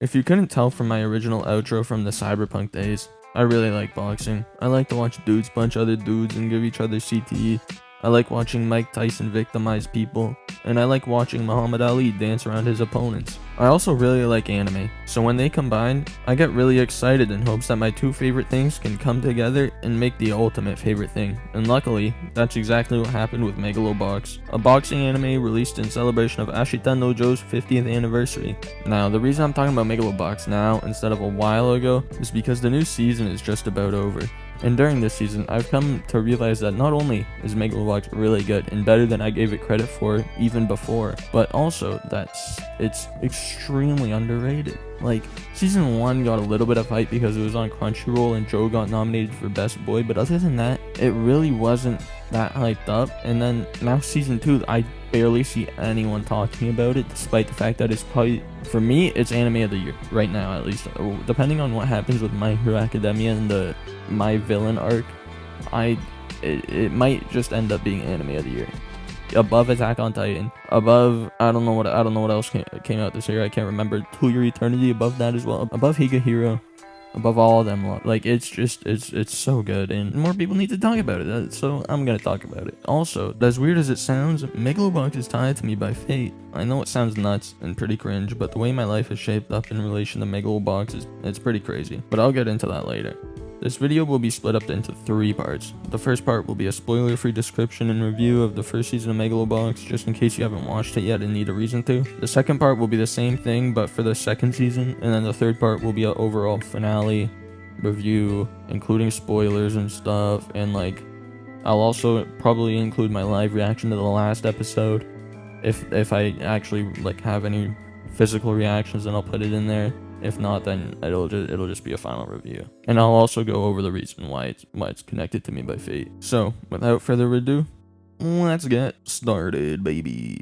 If you couldn't tell from my original outro from the cyberpunk days, I really like boxing. I like to watch dudes punch other dudes and give each other CTE. I like watching Mike Tyson victimize people, and I like watching Muhammad Ali dance around his opponents. I also really like anime, so when they combine, I get really excited in hopes that my two favorite things can come together and make the ultimate favorite thing. And luckily, that's exactly what happened with MEGALOBOX, a boxing anime released in celebration of Ashita no Joe's 50th anniversary. Now, the reason I'm talking about MEGALOBOX now instead of a while ago is because the new season is just about over. And during this season, I've come to realize that not only is MEGALOBOX really good and better than I gave it credit for even before, but also that it's extremely underrated. Like, season 1 got a little bit of hype because it was on Crunchyroll and Joe got nominated for Best Boy, but other than that, it really wasn't that hyped up. And then now season 2, I barely see anyone talking about it, despite the fact that it's probably, for me, it's anime of the year, right now at least. Depending on what happens with My Hero Academia and the My Villain arc, it might just end up being anime of the year. Above Attack on Titan, above I don't know what else came out this year. I can't remember. To Your Eternity, above that as well, above Higahiro, above all of them. Like, it's so good, and more people need to talk about it. So I'm gonna talk about it. Also, as weird as it sounds, MEGALOBOX is tied to me by fate. I know it sounds nuts and pretty cringe, but the way my life is shaped up in relation to MEGALOBOX it's pretty crazy. But I'll get into that later. This video will be split up into 3 parts. The first part will be a spoiler-free description and review of the first season of MEGALOBOX, just in case you haven't watched it yet and need a reason to. The second part will be the same thing, but for the second season, and then the third part will be an overall finale review, including spoilers and stuff, and like, I'll also probably include my live reaction to the last episode. If I actually like have any physical reactions, then I'll put it in there. If not, then it'll just be a final review. And I'll also go over the reason why it's connected to me by fate. So, without further ado, let's get started, baby.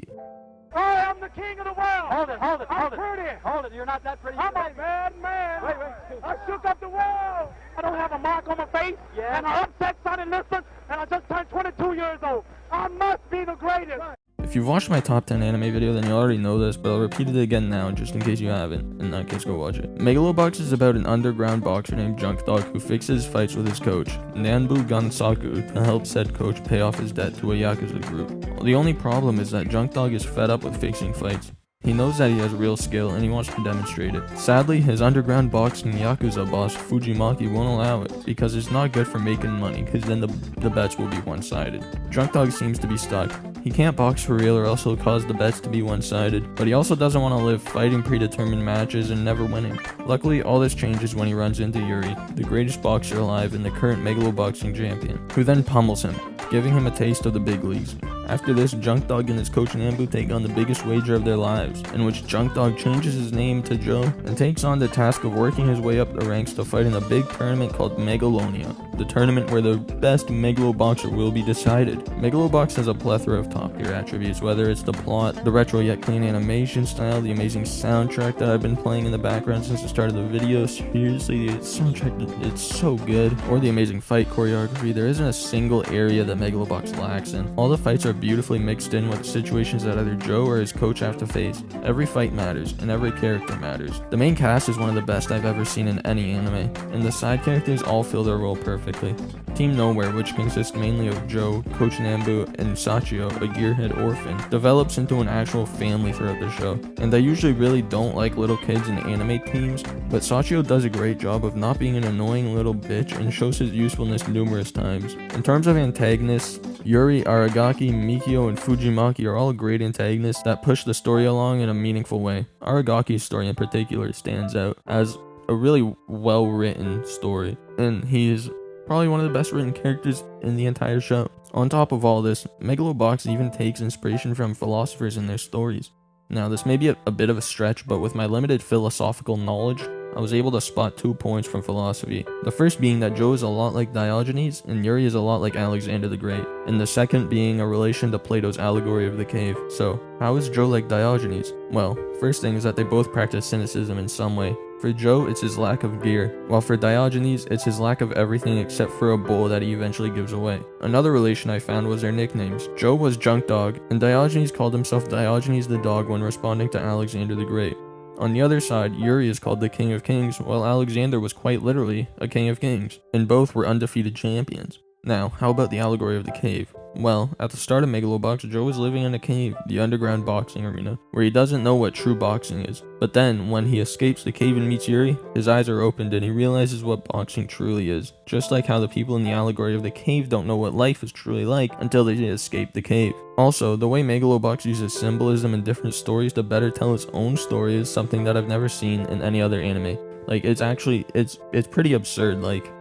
I am the king of the world. Hold it. I'm pretty. Hold it, you're not that pretty. I'm a bad man. Wait. I shook up the world. I don't have a mark on my face. Yeah. And I upset Sonny Liston, and I just turned 22 years old. I must be the greatest. If you've watched my top 10 anime video, then you already know this, but I'll repeat it again now, just in case you haven't. In that case, go watch it. MEGALOBOX is about an underground boxer named Junk Dog who fixes fights with his coach, Nanbu Gansaku, to help said coach pay off his debt to a Yakuza group. The only problem is that Junk Dog is fed up with fixing fights. He knows that he has real skill and he wants to demonstrate it. Sadly, his underground boxing Yakuza boss Fujimaki won't allow it because it's not good for making money, because then the bets will be one-sided. Junk Dog seems to be stuck. He can't box for real or else he'll cause the bets to be one-sided, but he also doesn't want to live fighting predetermined matches and never winning. Luckily, all this changes when he runs into Yuri, the greatest boxer alive and the current MEGALOBOXing champion, who then pummels him, giving him a taste of the big leagues. After this, Junk Dog and his coach Nanbu take on the biggest wager of their lives, in which Junk Dog changes his name to Joe and takes on the task of working his way up the ranks to fight in a big tournament called Megalonia, the tournament where the best MEGALOBOXer will be decided. MEGALOBOX has a plethora of top-tier attributes, whether it's the plot, the retro yet clean animation style, the amazing soundtrack that I've been playing in the background since the start of the video. Seriously, the soundtrack, it's so good. Or the amazing fight choreography. There isn't a single area that MEGALOBOX lacks in. All the fights are beautifully mixed in with situations that either Joe or his coach have to face. Every fight matters, and every character matters. The main cast is one of the best I've ever seen in any anime, and the side characters all fill their role perfectly. Team Nowhere, which consists mainly of Joe, Coach Nanbu, and Sachio, a gearhead orphan, develops into an actual family throughout the show. And I usually really don't like little kids in anime teams, but Sachio does a great job of not being an annoying little bitch and shows his usefulness numerous times. In terms of antagonists, Yuri, Aragaki, Mikio, and Fujimaki are all great antagonists that push the story along in a meaningful way. Aragaki's story in particular stands out as a really well-written story, and he's probably one of the best written characters in the entire show. On top of all this, MEGALOBOX even takes inspiration from philosophers in their stories. Now, this may be a bit of a stretch, but with my limited philosophical knowledge, I was able to spot 2 points from philosophy. The first being that Joe is a lot like Diogenes, and Yuri is a lot like Alexander the Great. And the second being a relation to Plato's allegory of the cave. So, how is Joe like Diogenes? Well, first thing is that they both practice cynicism in some way. For Joe, it's his lack of gear, while for Diogenes, it's his lack of everything except for a bowl that he eventually gives away. Another relation I found was their nicknames. Joe was Junk Dog, and Diogenes called himself Diogenes the Dog when responding to Alexander the Great. On the other side, Yuri is called the King of Kings, while Alexander was quite literally a King of Kings, and both were undefeated champions. Now, how about the allegory of the cave? Well, at the start of Megalobox, Joe is living in a cave, the underground boxing arena, where he doesn't know what true boxing is. But then, when he escapes the cave and meets Yuri, his eyes are opened and he realizes what boxing truly is. Just like how the people in the allegory of the cave don't know what life is truly like until they escape the cave. Also, the way Megalobox uses symbolism in different stories to better tell its own story is something that I've never seen in any other anime. Like, it's pretty absurd, like,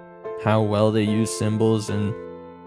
how well they use symbols and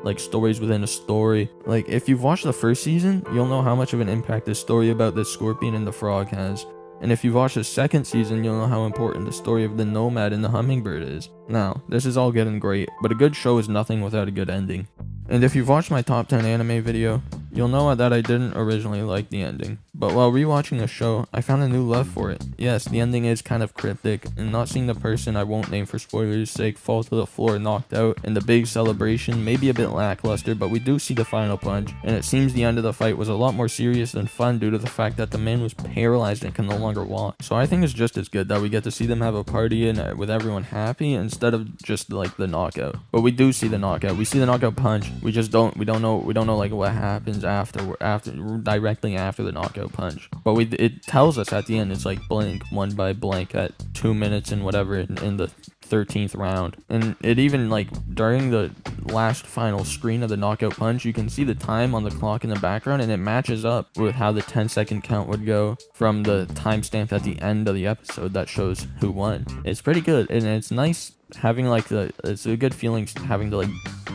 like stories within a story. Like, if you've watched the first season, you'll know how much of an impact the story about the scorpion and the frog has. And if you've watched the second season, you'll know how important the story of the nomad and the hummingbird is. Now, this is all good and great, but a good show is nothing without a good ending. And if you've watched my top 10 anime video, you'll know that I didn't originally like the ending. But while rewatching the show, I found a new love for it. Yes, the ending is kind of cryptic, and not seeing the person I won't name for spoilers' sake fall to the floor knocked out and the big celebration may be a bit lackluster, but we do see the final punch, and it seems the end of the fight was a lot more serious than fun due to the fact that the man was paralyzed and can no longer walk. So I think it's just as good that we get to see them have a party and with everyone happy instead of just like the knockout. But we do see the knockout. We see the knockout punch. We don't know like what happens directly after the knockout punch. But it tells us at the end, it's like blank won by blank at 2 minutes and whatever in the 13th round. And it even, like, during the last final screen of the knockout punch, you can see the time on the clock in the background, and it matches up with how the 10-second count would go from the timestamp at the end of the episode that shows who won. It's pretty good, and it's nice having like it's a good feeling having to like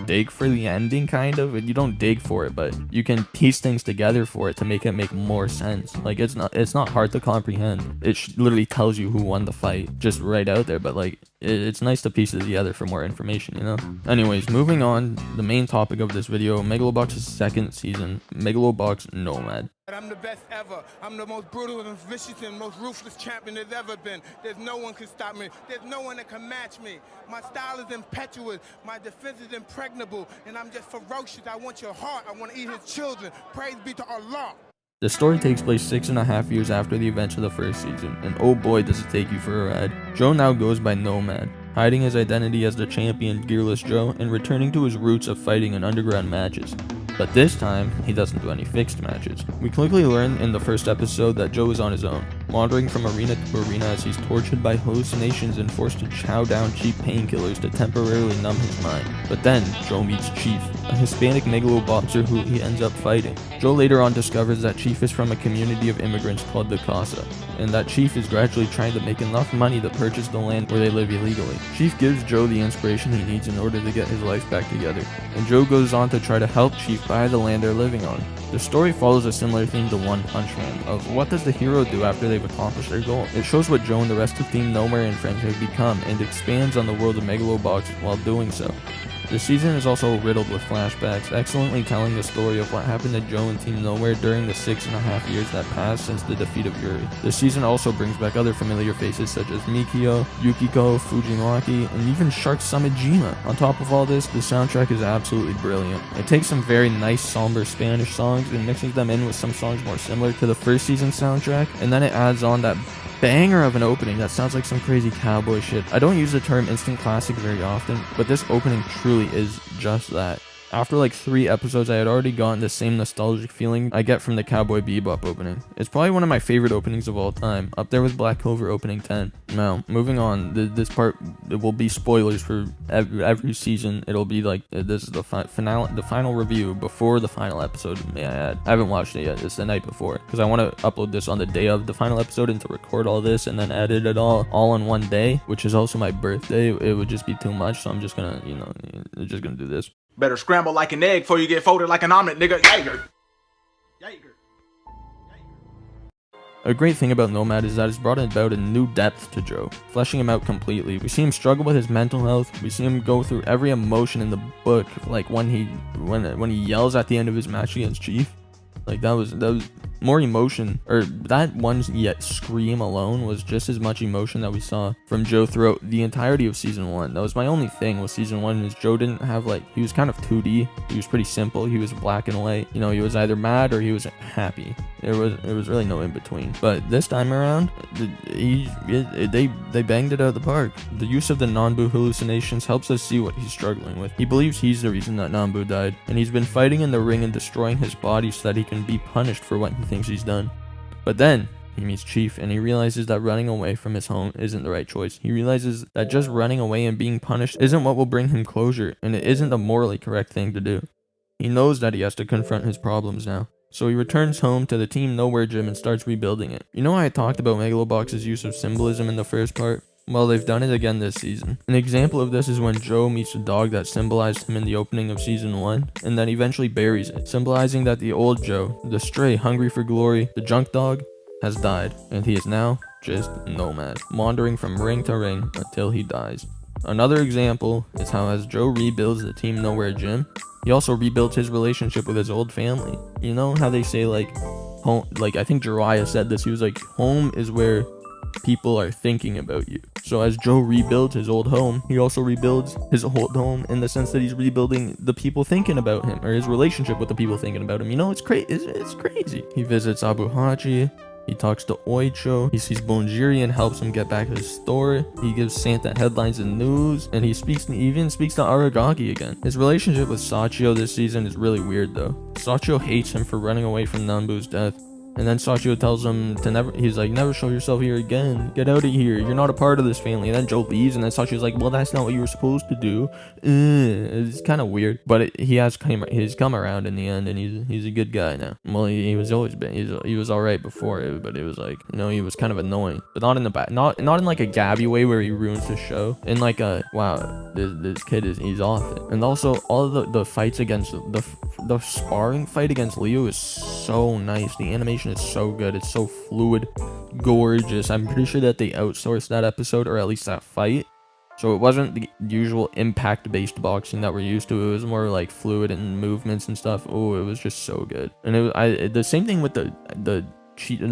dig for the ending, kind of. You don't dig for it, but you can piece things together for it to make it make more sense. Like, it's not hard to comprehend. It literally tells you who won the fight just right out there, but like it's nice to piece it together for more information, you know? Anyways, moving on, the main topic of this video, Megalobox's second season, Megalobox Nomad. I'm the best ever. I'm the most brutal and vicious and most ruthless champion there's ever been. There's no one can stop me. There's no one that can match me. My style is impetuous. My defense is impregnable. And I'm just ferocious. I want your heart. I want to eat his children. Praise be to Allah. The story takes place 6.5 years after the events of the first season, and oh boy does it take you for a ride. Joe now goes by Nomad, hiding his identity as the champion Gearless Joe and returning to his roots of fighting in underground matches. But this time, he doesn't do any fixed matches. We quickly learn in the first episode that Joe is on his own, wandering from arena to arena as he's tortured by hallucinations and forced to chow down cheap painkillers to temporarily numb his mind. But then, Joe meets Chief, a Hispanic megaloboxer who he ends up fighting. Joe later on discovers that Chief is from a community of immigrants called the Casa, and that Chief is gradually trying to make enough money to purchase the land where they live illegally. Chief gives Joe the inspiration he needs in order to get his life back together, and Joe goes on to try to help Chief buy the land they're living on. The story follows a similar theme to One Punch Man, of what does the hero do after they've accomplished their goal. It shows what Joe and the rest of Team Nowhere and friends have become, and expands on the world of Megalobox while doing so. The season is also riddled with flashbacks, excellently telling the story of what happened to Joe and Team Nowhere during the 6.5 years that passed since the defeat of Yuri. The season also brings back other familiar faces such as Mikio, Yukiko, Fujimaki, and even Shark Samejima. On top of all this, the soundtrack is absolutely brilliant. It takes some very nice somber Spanish songs and mixes them in with some songs more similar to the first season soundtrack, and then it adds on that banger of an opening that sounds like some crazy cowboy shit. I don't use the term instant classic very often, but this opening truly is just that. After like 3 episodes, I had already gotten the same nostalgic feeling I get from the Cowboy Bebop opening. It's probably one of my favorite openings of all time, up there with Black Clover opening 10. Now, moving on, this part, it will be spoilers for every season. It'll be like, this is the final review before the final episode, may I add. I haven't watched it yet, it's the night before, because I want to upload this on the day of the final episode and to record all this and then edit it all in one day, which is also my birthday. It would just be too much, so I'm just gonna, just gonna do this. Better scramble like an egg before you get folded like an omelet, nigga. Yager. A great thing about Nomad is that it's brought about a new depth to Joe, fleshing him out completely. We see him struggle with his mental health. We see him go through every emotion in the book, like when he yells at the end of his match against Chief. Like that was more emotion, or that one yet scream alone was just as much emotion that we saw from Joe throughout the entirety of season 1. That was my only thing with season 1, is Joe didn't have like, he was kind of 2D. He was pretty simple. He was black and white. You know, he was either mad or he was happy. There was really no in between. But this time around, they banged it out of the park. The use of the Nanbu hallucinations helps us see what he's struggling with. He believes he's the reason that Nanbu died, and he's been fighting in the ring and destroying his body so that he can be punished for what he thinks he's done. But then he meets Chief, and he realizes that running away from his home isn't the right choice. He realizes that just running away and being punished isn't what will bring him closure, and it isn't the morally correct thing to do. He knows that he has to confront his problems now. So he returns home to the Team Nowhere gym and starts rebuilding it. You know, I talked about Megalobox's use of symbolism in the first part? Well, they've done it again this season. An example of this is when Joe meets a dog that symbolized him in the opening of season 1, and then eventually buries it, symbolizing that the old Joe, the stray hungry for glory, the junk dog, has died, and he is now just Nomad, wandering from ring to ring until he dies. Another example is how as Joe rebuilds the Team Nowhere gym, he also rebuilds his relationship with his old family. You know how they say like, home, like I think Jiraiya said this, he was like, home is where people are thinking about you. So as Joe rebuilds his old home, he also rebuilds his old home in the sense that he's rebuilding the people thinking about him, or his relationship with the people thinking about him. You know, it's crazy. He visits Abu Haji. He talks to Oicho, he sees Bonjiri and helps him get back his store. He gives Santa headlines and news, and he even speaks to Aragaki again. His relationship with Sachio this season is really weird though. Sachio hates him for running away from Nanbu's death. And then Sachio tells him to never show yourself here again. Get out of here. You're not a part of this family. And then Joe leaves, and then Sachio's like, well, that's not what you were supposed to do. It's kind of weird. But he's come around in the end, and he's a good guy now. Well, he was always been. He was alright before it, but it was like, you know, he was kind of annoying. But not in the back. Not in like a Gabby way where he ruins the show. In like a, wow, this kid he's off it. And also, all the fights against, the sparring fight against Leo is so nice. The animation is so good. It's so fluid, gorgeous. I'm pretty sure that they outsourced that episode, or at least that fight, so it wasn't the usual impact based boxing that we're used to. It was more like fluid and movements and stuff. Oh, it was just so good. And the same thing with the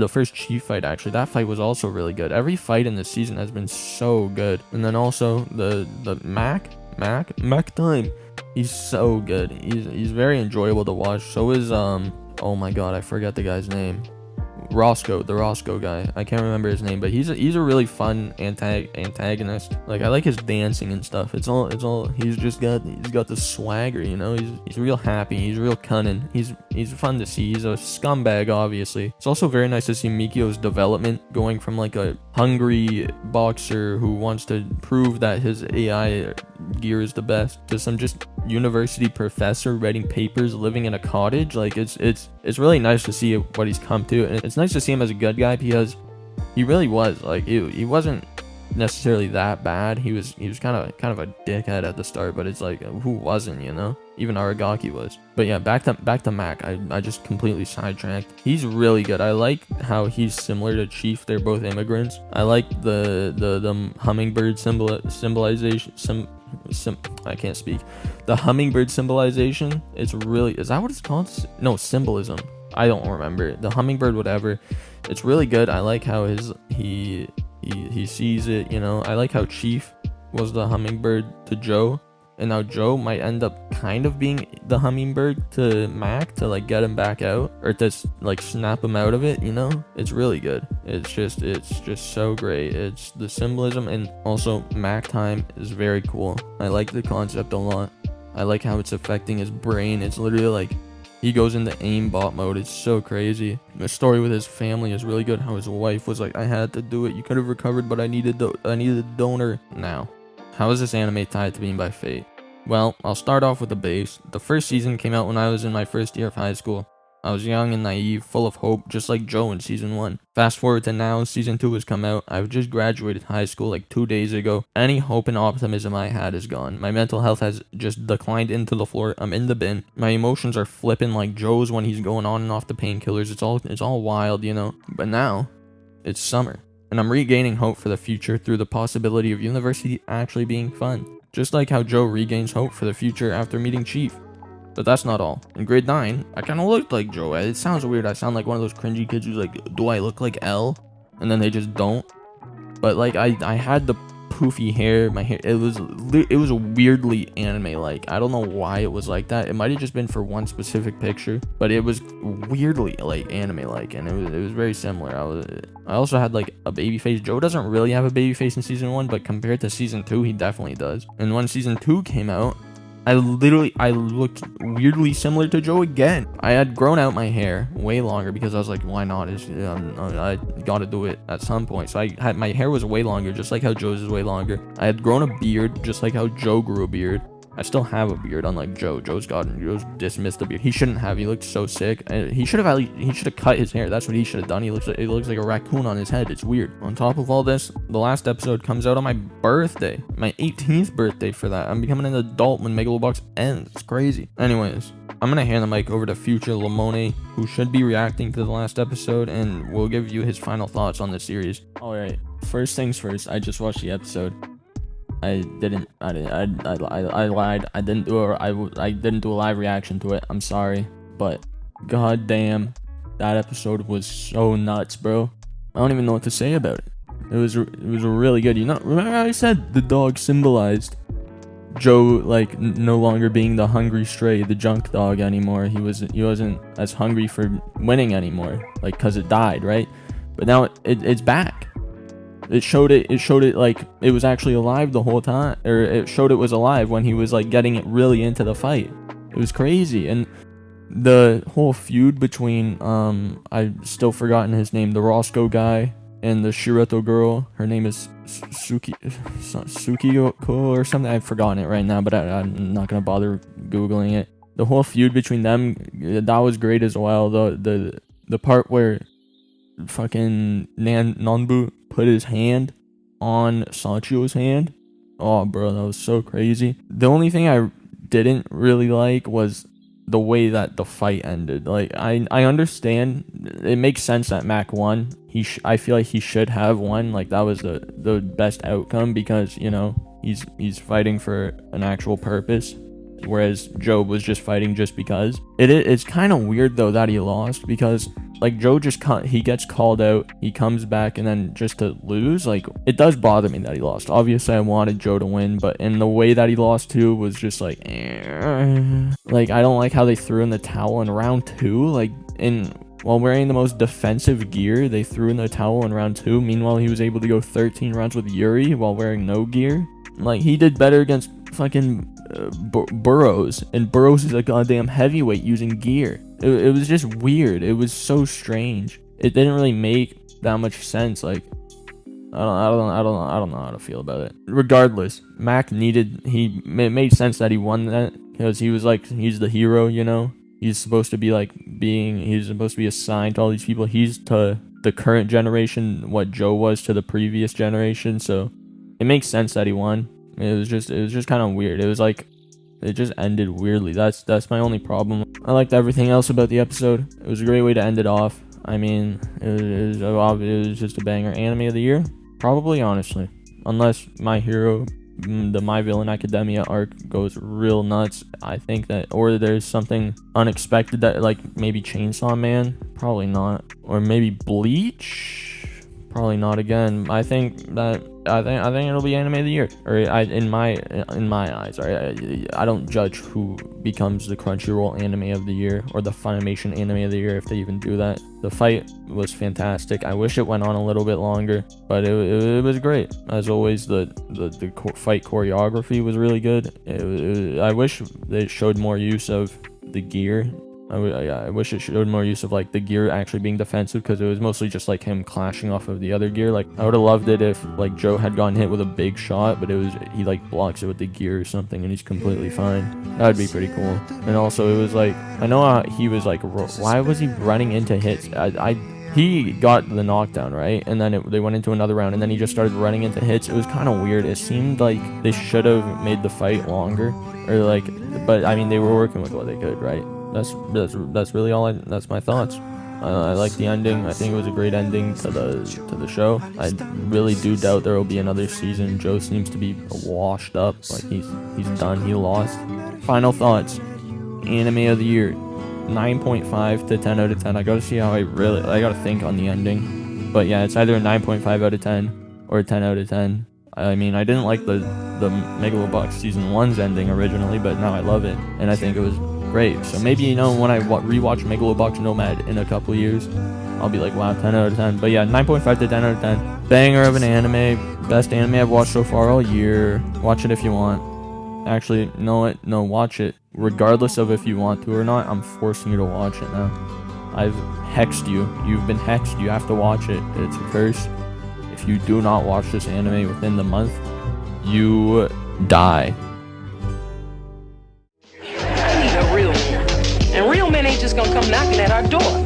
first Chief fight. Actually, that fight was also really good. Every fight in this season has been so good. And then also the Mac time, he's so good. He's very enjoyable to watch. So is oh my god, I forget the guy's name. The Roscoe guy. I can't remember his name, but he's a really fun antagonist. Like, I like his dancing and stuff. He's got the swagger, you know. He's real happy. He's real cunning. He's fun to see. He's a scumbag, obviously. It's also very nice to see Mikio's development, going from like a hungry boxer who wants to prove that his AI gear is the best, to some just university professor writing papers, living in a cottage. Like, it's really nice to see what he's come to, and it's nice to see him as a good guy, because he really was like, he wasn't necessarily that bad. He was kind of a dickhead at the start, but it's like, who wasn't, you know? Even Aragaki was. But yeah, back to Mac. I just completely sidetracked. He's really good. I like how he's similar to Chief. They're both immigrants. I like the hummingbird symbolization. I can't speak. The hummingbird symbolization. Is that what it's called? No, symbolism. I don't remember. The hummingbird, whatever. It's really good. I like how he sees it, you know. I like how Chief was the hummingbird to Joe, and now Joe might end up kind of being the hummingbird to Mac, to like get him back out, or to like snap him out of it, you know. It's really good. It's just so great. It's the symbolism, and also Mac time is very cool. I like the concept a lot. I like how it's affecting his brain. It's literally like he goes into aimbot mode. It's so crazy. The story with his family is really good. How his wife was like, I had to do it. You could have recovered, but I needed a donor now. How is this anime tied to being by fate? Well, I'll start off with the base. The first season came out when I was in my first year of high school. I was young and naive, full of hope, just like Joe in season 1. Fast forward to now, season 2 has come out. I've just graduated high school like 2 days ago. Any hope and optimism I had is gone. My mental health has just declined into the floor. I'm in the bin. My emotions are flipping like Joe's when he's going on and off the painkillers. It's all wild, you know. But now, it's summer, and I'm regaining hope for the future through the possibility of university actually being fun. Just like how Joe regains hope for the future after meeting Chief. But that's not all. In grade 9, I kind of looked like Joe. It sounds weird. I sound like one of those cringy kids who's like, do I look like L? And then they just don't. But like I had the poofy hair. My hair, it was weirdly anime-like. I don't know why it was like that. It might have just been for one specific picture, but it was weirdly like anime-like, and it was very similar. I also had like a baby face. Joe doesn't really have a baby face in season 1, but compared to season 2, he definitely does. And when season 2 came out, I looked weirdly similar to Joe again. I had grown out my hair way longer because I was like, why not? I gotta do it at some point. So my hair was way longer, just like how Joe's is way longer. I had grown a beard, just like how Joe grew a beard. I still have a beard, unlike Joe. Joe's dismissed the beard. He shouldn't have. He looked so sick. He should have cut his hair. That's what he should have done. It looks like a raccoon on his head. It's weird. On top of all this, the last episode comes out on my birthday, my 18th birthday for that. I'm becoming an adult when Megalobox ends. It's crazy. Anyways, I'm gonna hand the mic over to future Lamone, who should be reacting to the last episode, and will give you his final thoughts on the series. All right. First things first. I just watched the episode. I lied. I didn't do a live reaction to it. I'm sorry, but goddamn, that episode was so nuts, bro. I don't even know what to say about it. It was really good. You know, remember how I said the dog symbolized Joe, like, no longer being the hungry stray, the junk dog anymore. He wasn't as hungry for winning anymore, like, cause it died, right? But now it's back. It showed it like it was actually alive the whole time, or it showed it was alive when he was like getting it really into the fight. It was crazy. And the whole feud between I've still forgotten his name, the Roscoe guy and the Shirato girl. Her name is Tsukiko or something. I've forgotten it right now, but I'm not gonna bother googling it. The whole feud between them, that was great as well. The part where fucking Nanbu put his hand on Sachio's hand. Oh, bro, that was so crazy. The only thing I didn't really like was the way that the fight ended. Like, I understand. It makes sense that Mac won. I feel like he should have won. Like, that was the best outcome because, you know, he's fighting for an actual purpose, whereas Joe was just fighting just because. It's kind of weird though that he lost, because like Joe he gets called out, he comes back, and then just to lose, like, it does bother me that he lost. Obviously I wanted Joe to win, but in the way that he lost too was just like like, I don't like how they threw in the towel in round 2, like, while wearing the most defensive gear, they threw in the towel in round 2. Meanwhile, he was able to go 13 rounds with Yuri while wearing no gear. Like, he did better against fucking Burrows, and Burrows is a goddamn heavyweight using gear. It was just weird. It was so strange. It didn't really make that much sense. Like, I don't know how to feel about it. Regardless, Mac it made sense that he won that, because he was like, he's the hero, you know. He's supposed to be he's supposed to be assigned to all these people. He's to the current generation what Joe was to the previous generation, so it makes sense that he won. It was just kind of weird. It was like, it just ended weirdly. That's my only problem. I liked everything else about the episode. It was a great way to end it off. I mean, it was just a banger. Anime of the year? Probably, honestly. Unless My Hero, the My Villain Academia arc goes real nuts, I think that, or there's something unexpected that, like, maybe Chainsaw Man? Probably not. Or maybe Bleach? Probably not again. I think it'll be Anime of the Year, or in my eyes. I don't judge who becomes the Crunchyroll Anime of the Year or the Funimation Anime of the Year, if they even do that. The fight was fantastic. I wish it went on a little bit longer, but it was great. As always, the fight choreography was really good. I wish they showed more use of the gear. I wish it showed more use of, like, the gear actually being defensive, because it was mostly just like him clashing off of the other gear. Like, I would have loved it if, like, Joe had gotten hit with a big shot, but he like blocks it with the gear or something and he's completely fine. That would be pretty cool. And also, it was like, I know how he was like, why was he running into hits? He got the knockdown, right? And then they went into another round, and then he just started running into hits. It was kind of weird. It seemed like they should have made the fight longer, or like, but I mean, they were working with what they could, right? That's really all. That's my thoughts. I like the ending. I think it was a great ending to the show. I really do doubt there will be another season. Joe seems to be washed up. Like, he's done. He lost. Final thoughts. anime of the year. 9.5 to 10 out of 10. I gotta see how I gotta think on the ending. But yeah, it's either a 9.5 out of 10 or a 10 out of 10. I mean, I didn't like the Megalobox Season 1's ending originally, but now I love it, and I think it was great. So maybe, you know, when I rewatch Megalobox Nomad in a couple years, I'll be like, wow, 10 out of 10. But yeah, 9.5 to 10 out of 10. Banger of an anime. Best anime I've watched so far all year. Watch it if you want. Actually, no, watch it. Regardless of if you want to or not, I'm forcing you to watch it now. I've hexed you. You've been hexed. You have to watch it. It's a curse. If you do not watch this anime within the month, you die. I need a real man. And real men ain't just gonna come knocking at our door.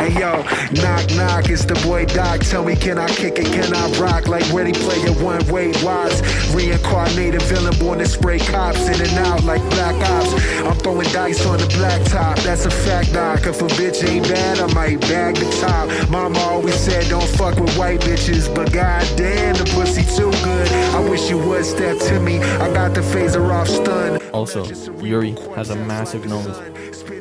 Hey yo, knock knock, it's the boy Doc. Tell me, can I kick it, can I rock? Like Ready Player One, Wade Watts. Reincarnated villain born to spray cops in and out like black ops. I'm throwing dice on the blacktop, that's a fact, Doc. If a bitch ain't bad, I might bag the top. Mama always said don't fuck with white bitches, but goddamn, the pussy too good. I wish you would step to me, I got the phaser off stun. Also, Yuri has a massive nose.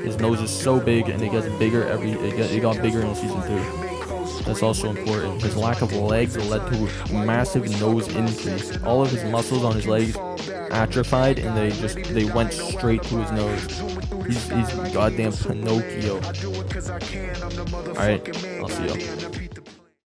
His nose is so big, and it gets bigger it got bigger in season 2. That's also important. His lack of legs led to a massive nose increase. All of his muscles on his legs atrophied, and they went straight to his nose. He's goddamn Pinocchio. Alright, I'll see you.